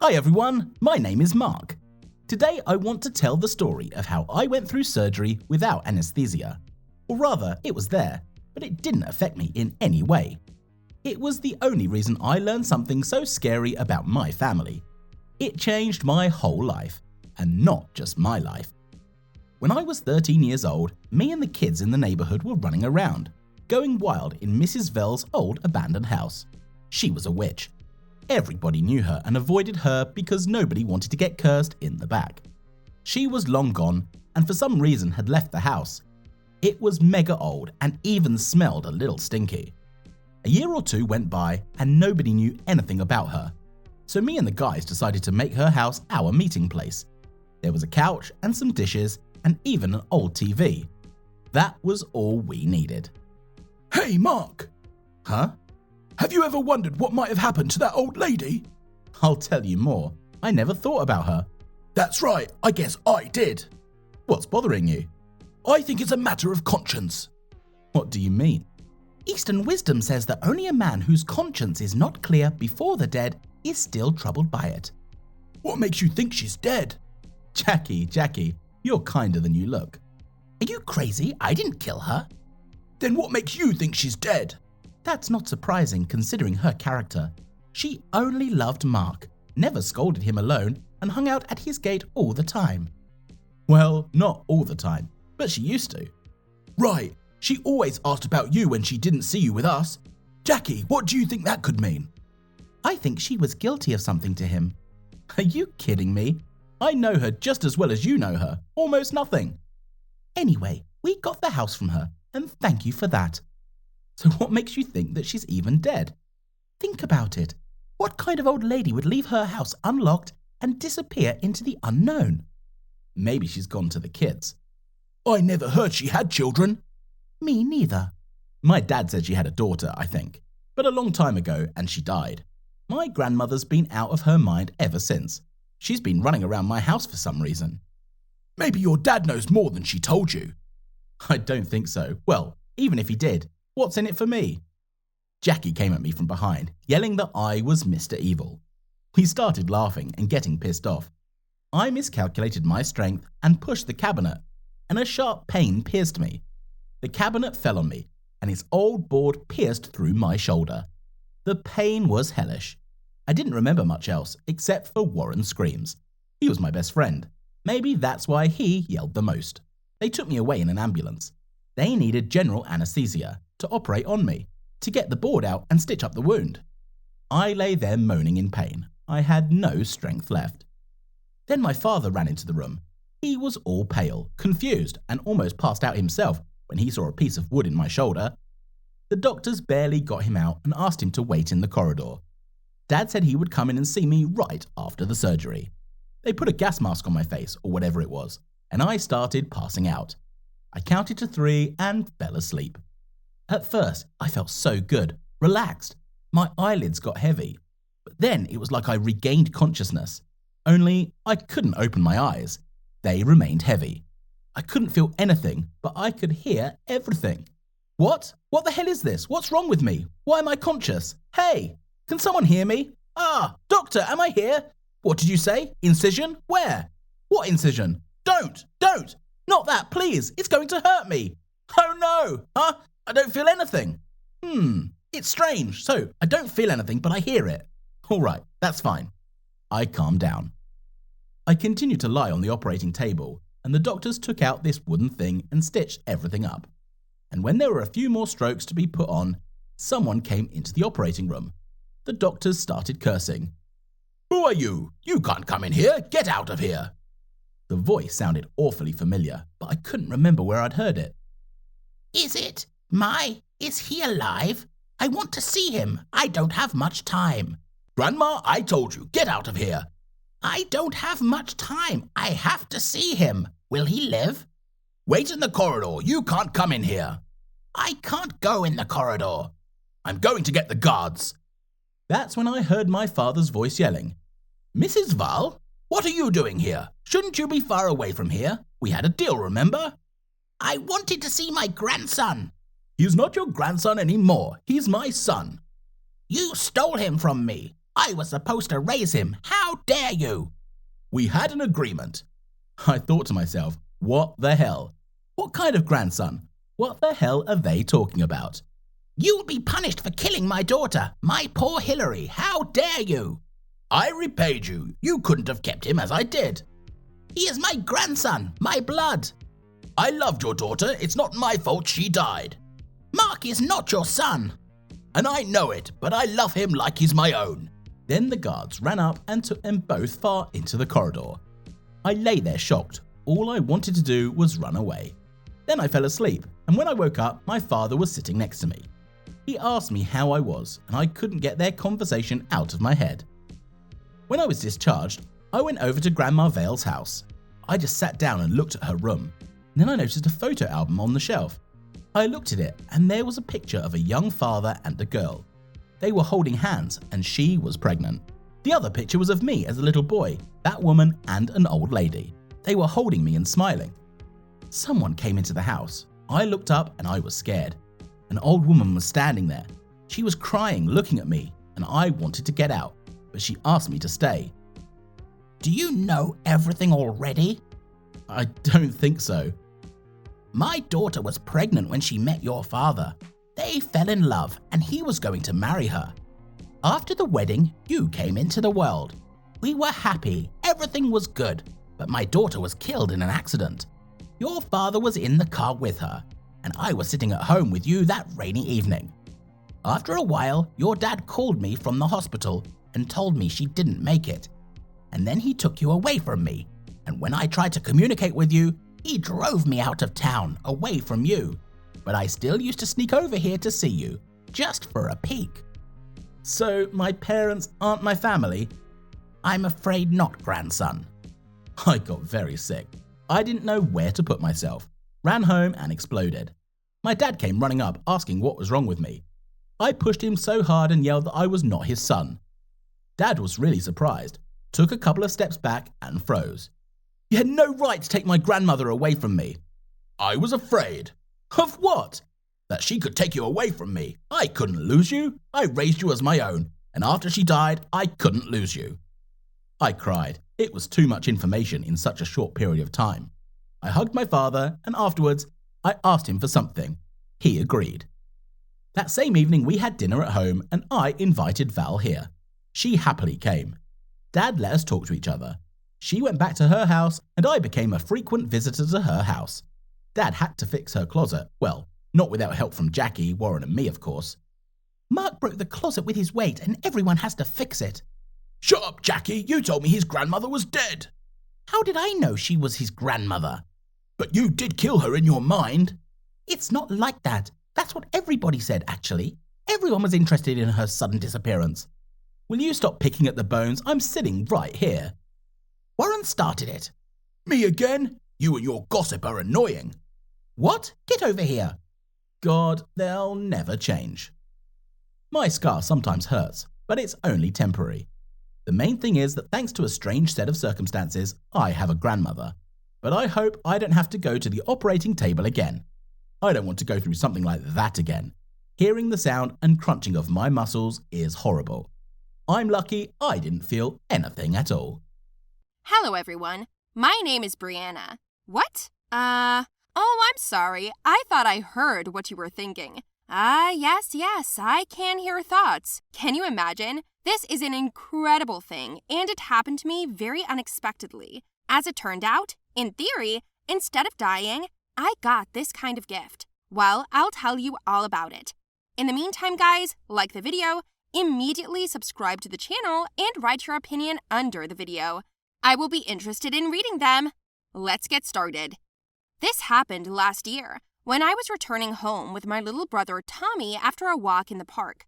Hi everyone, my name is Mark. Today I want to tell the story of how I went through surgery without anesthesia. Or rather, it was there, but it didn't affect me in any way. It was the only reason I learned something so scary about my family. It changed my whole life, and not just my life. When I was 13 years old, me and the kids in the neighborhood were running around, going wild in Mrs. Vell's old abandoned house. She was a witch. Everybody knew her and avoided her because nobody wanted to get cursed in the back. She was long gone and for some reason had left the house. It was mega old and even smelled a little stinky. A year or two went by and nobody knew anything about her. So me and the guys decided to make her house our meeting place. There was a couch and some dishes and even an old TV. That was all we needed. Hey, Mark! Huh? Have you ever wondered what might have happened to that old lady? I'll tell you more. I never thought about her. That's right, I guess I did. What's bothering you? I think it's a matter of conscience. What do you mean? Eastern wisdom says that only a man whose conscience is not clear before the dead is still troubled by it. What makes you think she's dead? Jackie, you're kinder than you look. Are you crazy? I didn't kill her. Then what makes you think she's dead? That's not surprising considering her character. She only loved Mark, never scolded him alone, and hung out at his gate all the time. Well, not all the time, but she used to. Right, she always asked about you when she didn't see you with us. Jackie, what do you think that could mean? I think she was guilty of something to him. Are you kidding me? I know her just as well as you know her, almost nothing. Anyway, we got the house from her, and thank you for that. So what makes you think that she's even dead? Think about it. What kind of old lady would leave her house unlocked and disappear into the unknown? Maybe she's gone to the kids. I never heard she had children. Me neither. My dad said she had a daughter, I think, but a long time ago and she died. My grandmother's been out of her mind ever since. She's been running around my house for some reason. Maybe your dad knows more than she told you. I don't think so. Well, even if he did, what's in it for me? Jackie came at me from behind, yelling that I was Mr. Evil. We started laughing and getting pissed off. I miscalculated my strength and pushed the cabinet, and a sharp pain pierced me. The cabinet fell on me, and its old board pierced through my shoulder. The pain was hellish. I didn't remember much else except for Warren's screams. He was my best friend. Maybe that's why he yelled the most. They took me away in an ambulance. They needed general anesthesia to operate on me, to get the board out and stitch up the wound. I lay there moaning in pain. I had no strength left. Then my father ran into the room. He was all pale, confused, and almost passed out himself when he saw a piece of wood in my shoulder. The doctors barely got him out and asked him to wait in the corridor. Dad said he would come in and see me right after the surgery. They put a gas mask on my face, or whatever it was, and I started passing out. I counted to 3 and fell asleep. At first, I felt so good, relaxed. My eyelids got heavy. But then it was like I regained consciousness. Only I couldn't open my eyes. They remained heavy. I couldn't feel anything, but I could hear everything. What? What the hell is this? What's wrong with me? Why am I conscious? Hey, can someone hear me? Doctor, am I here? What did you say? Incision? Where? What incision? Don't! Not that, please! It's going to hurt me! Oh no! I don't feel anything. It's strange. So, I don't feel anything, but I hear it. Alright, that's fine. I calmed down. I continued to lie on the operating table, and the doctors took out this wooden thing and stitched everything up. And when there were a few more strokes to be put on, someone came into the operating room. The doctors started cursing. Who are you? You can't come in here. Get out of here. The voice sounded awfully familiar, but I couldn't remember where I'd heard it. Is he alive? I want to see him. I don't have much time. Grandma, I told you, get out of here. I don't have much time. I have to see him. Will he live? Wait in the corridor. You can't come in here. I can't go in the corridor. I'm going to get the guards. That's when I heard my father's voice yelling. Mrs. Val, what are you doing here? Shouldn't you be far away from here? We had a deal, remember? I wanted to see my grandson. He's not your grandson anymore. He's my son. You stole him from me. I was supposed to raise him. How dare you? We had an agreement. I thought to myself, what the hell? What kind of grandson? What the hell are they talking about? You will be punished for killing my daughter, my poor Hillary. How dare you? I repaid you. You couldn't have kept him as I did. He is my grandson, my blood. I loved your daughter. It's not my fault she died. Mark is not your son. And I know it, but I love him like he's my own. Then the guards ran up and took them both far into the corridor. I lay there shocked. All I wanted to do was run away. Then I fell asleep, and when I woke up, my father was sitting next to me. He asked me how I was, and I couldn't get their conversation out of my head. When I was discharged, I went over to Grandma Vale's house. I just sat down and looked at her room. And then I noticed a photo album on the shelf. I looked at it, and there was a picture of a young father and a girl. They were holding hands, and she was pregnant. The other picture was of me as a little boy, that woman and an old lady. They were holding me and smiling. Someone came into the house. I looked up and I was scared. An old woman was standing there. She was crying, looking at me, and I wanted to get out, but she asked me to stay. Do you know everything already? I don't think so. My daughter was pregnant when she met your father. They fell in love and he was going to marry her. After the wedding, you came into the world. We were happy, everything was good, but my daughter was killed in an accident. Your father was in the car with her, and I was sitting at home with you that rainy evening. After a while, your dad called me from the hospital and told me she didn't make it. And then he took you away from me, and when I tried to communicate with you, he drove me out of town, away from you. But I still used to sneak over here to see you, just for a peek. So my parents aren't my family? I'm afraid not, grandson. I got very sick. I didn't know where to put myself. Ran home and exploded. My dad came running up asking what was wrong with me. I pushed him so hard and yelled that I was not his son. Dad was really surprised, took a couple of steps back and froze. You had no right to take my grandmother away from me. I was afraid. Of what? That she could take you away from me. I couldn't lose you. I raised you as my own, and after she died, I couldn't lose you. I cried. It was too much information in such a short period of time. I hugged my father, and afterwards, I asked him for something. He agreed. That same evening, we had dinner at home, and I invited Val here. She happily came. Dad let us talk to each other. She went back to her house, and I became a frequent visitor to her house. Dad had to fix her closet. Well, not without help from Jackie, Warren, and me, of course. Mark broke the closet with his weight, and everyone has to fix it. Shut up, Jackie. You told me his grandmother was dead. How did I know she was his grandmother? But you did kill her in your mind. It's not like that. That's what everybody said, actually. Everyone was interested in her sudden disappearance. Will you stop picking at the bones? I'm sitting right here. Warren started it. Me again? You and your gossip are annoying. What? Get over here. God, they'll never change. My scar sometimes hurts, but it's only temporary. The main thing is that thanks to a strange set of circumstances, I have a grandmother. But I hope I don't have to go to the operating table again. I don't want to go through something like that again. Hearing the sound and crunching of my muscles is horrible. I'm lucky I didn't feel anything at all. Hello, everyone. My name is Brianna. What? Oh, I'm sorry. I thought I heard what you were thinking. Yes, I can hear thoughts. Can you imagine? This is an incredible thing, and it happened to me very unexpectedly. As it turned out, in theory, instead of dying, I got this kind of gift. Well, I'll tell you all about it. In the meantime, guys, like the video, immediately subscribe to the channel, and write your opinion under the video. I will be interested in reading them. Let's get started. This happened last year, when I was returning home with my little brother Tommy after a walk in the park.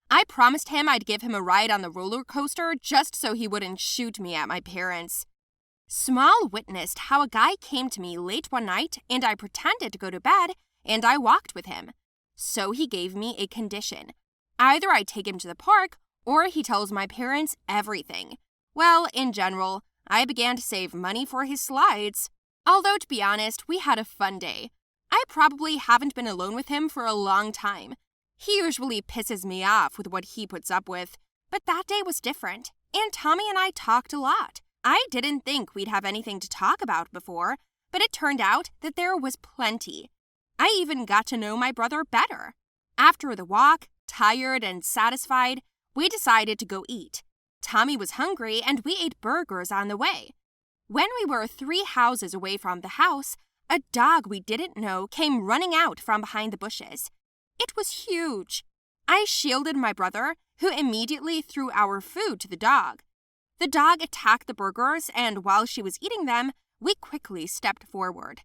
I promised him I'd give him a ride on the roller coaster just so he wouldn't shoot me at my parents. Small witnessed how a guy came to me late one night and I pretended to go to bed and I walked with him. So he gave me a condition. Either I take him to the park or he tells my parents everything. Well, in general, I began to save money for his slides. Although, to be honest, we had a fun day. I probably haven't been alone with him for a long time. He usually pisses me off with what he puts up with, But that day was different, and Tommy and I talked a lot. I didn't think we'd have anything to talk about before, but it turned out that there was plenty. I even got to know my brother better. After the walk, tired and satisfied, we decided to go eat. Tommy was hungry, and we ate burgers on the way. When we were 3 houses away from the house, a dog we didn't know came running out from behind the bushes. It was huge. I shielded my brother, who immediately threw our food to the dog. The dog attacked the burgers, and while she was eating them, we quickly stepped forward.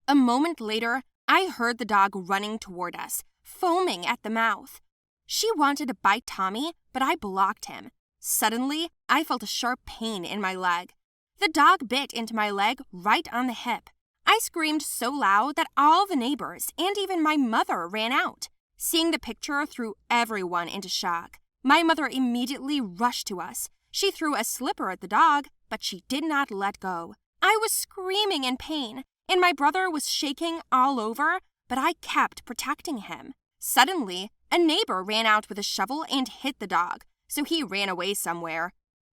A moment later, I heard the dog running toward us, foaming at the mouth. She wanted to bite Tommy, but I blocked him. Suddenly, I felt a sharp pain in my leg. The dog bit into my leg right on the hip. I screamed so loud that all the neighbors and even my mother ran out. Seeing the picture threw everyone into shock. My mother immediately rushed to us. She threw a slipper at the dog, but she did not let go. I was screaming in pain, and my brother was shaking all over, but I kept protecting him. Suddenly, a neighbor ran out with a shovel and hit the dog, so he ran away somewhere.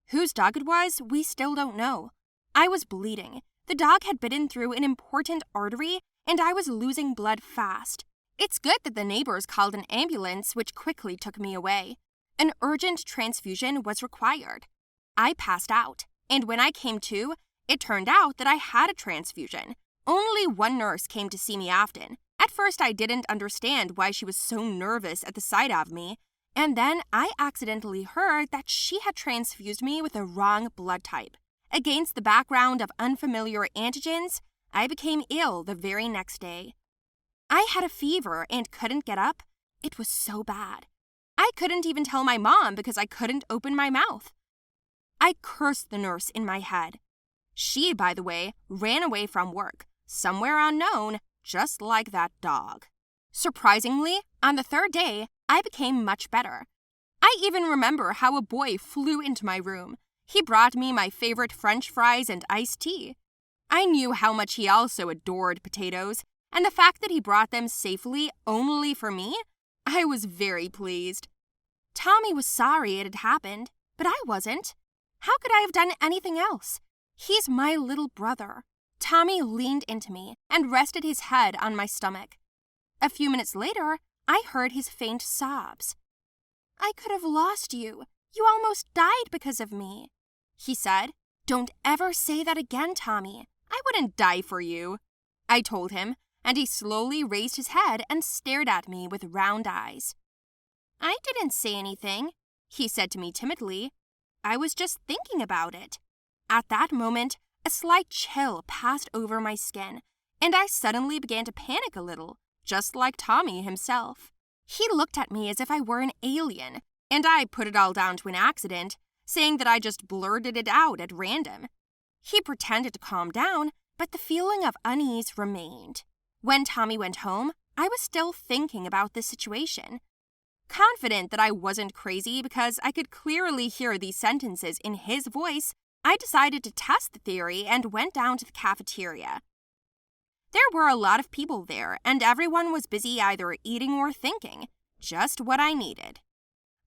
Whose dog it was, we still don't know. I was bleeding. The dog had bitten through an important artery, and I was losing blood fast. It's good that the neighbors called an ambulance, which quickly took me away. An urgent transfusion was required. I passed out, and when I came to, it turned out that I had a transfusion. Only one nurse came to see me often. At first, I didn't understand why she was so nervous at the sight of me, and then I accidentally heard that she had transfused me with the wrong blood type. Against the background of unfamiliar antigens, I became ill the very next day. I had a fever and couldn't get up. It was so bad. I couldn't even tell my mom because I couldn't open my mouth. I cursed the nurse in my head. She, by the way, ran away from work, somewhere unknown, just like that dog. Surprisingly, on the 3rd day, I became much better. I even remember how a boy flew into my room. He brought me my favorite French fries and iced tea. I knew how much he also adored potatoes, and the fact that he brought them safely only for me, I was very pleased. Tommy was sorry it had happened, but I wasn't. How could I have done anything else? He's my little brother. Tommy leaned into me and rested his head on my stomach. A few minutes later, I heard his faint sobs. "I could have lost you. You almost died because of me," he said. "Don't ever say that again, Tommy. I wouldn't die for you," I told him, and he slowly raised his head and stared at me with round eyes. "I didn't say anything," he said to me timidly. "I was just thinking about it." At that moment, a slight chill passed over my skin, and I suddenly began to panic a little, just like Tommy himself. He looked at me as if I were an alien, and I put it all down to an accident, saying that I just blurted it out at random. He pretended to calm down, but the feeling of unease remained. When Tommy went home, I was still thinking about this situation. Confident that I wasn't crazy because I could clearly hear these sentences in his voice, I decided to test the theory and went down to the cafeteria. There were a lot of people there, and everyone was busy either eating or thinking, just what I needed.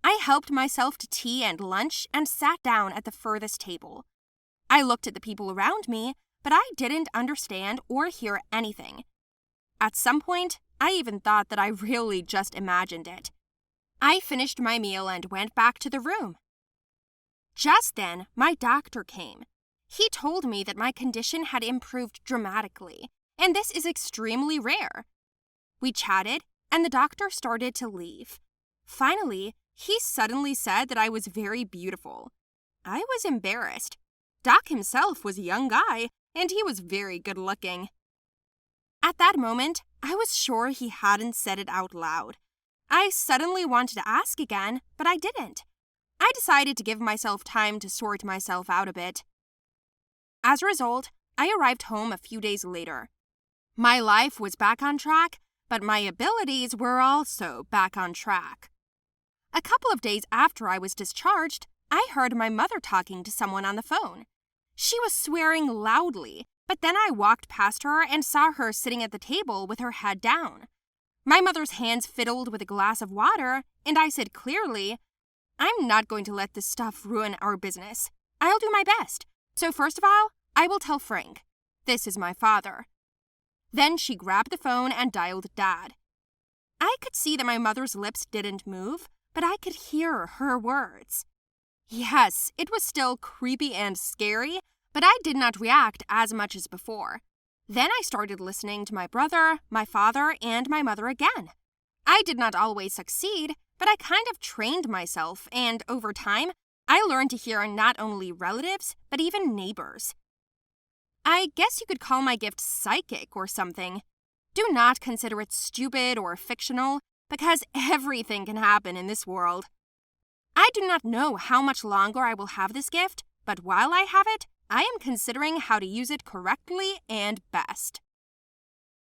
I helped myself to tea and lunch and sat down at the furthest table. I looked at the people around me, but I didn't understand or hear anything. At some point, I even thought that I really just imagined it. I finished my meal and went back to the room. Just then, my doctor came. He told me that my condition had improved dramatically, and this is extremely rare. We chatted, and the doctor started to leave. Finally, he suddenly said that I was very beautiful. I was embarrassed. Doc himself was a young guy, and he was very good-looking. At that moment, I was sure he hadn't said it out loud. I suddenly wanted to ask again, but I didn't. I decided to give myself time to sort myself out a bit. As a result, I arrived home a few days later. My life was back on track, but my abilities were also back on track. A couple of days after I was discharged, I heard my mother talking to someone on the phone. She was swearing loudly, but then I walked past her and saw her sitting at the table with her head down. My mother's hands fiddled with a glass of water, and I said clearly, I'm not going to let this stuff ruin our business. I'll do my best. So first of all, I will tell Frank. This is my father. Then she grabbed the phone and dialed Dad. I could see that my mother's lips didn't move, but I could hear her words. Yes, it was still creepy and scary, but I did not react as much as before. Then I started listening to my brother, my father, and my mother again. I did not always succeed, but I kind of trained myself, and over time, I learned to hear not only relatives, but even neighbors. I guess you could call my gift psychic or something. Do not consider it stupid or fictional, because everything can happen in this world. I do not know how much longer I will have this gift, but while I have it, I am considering how to use it correctly and best.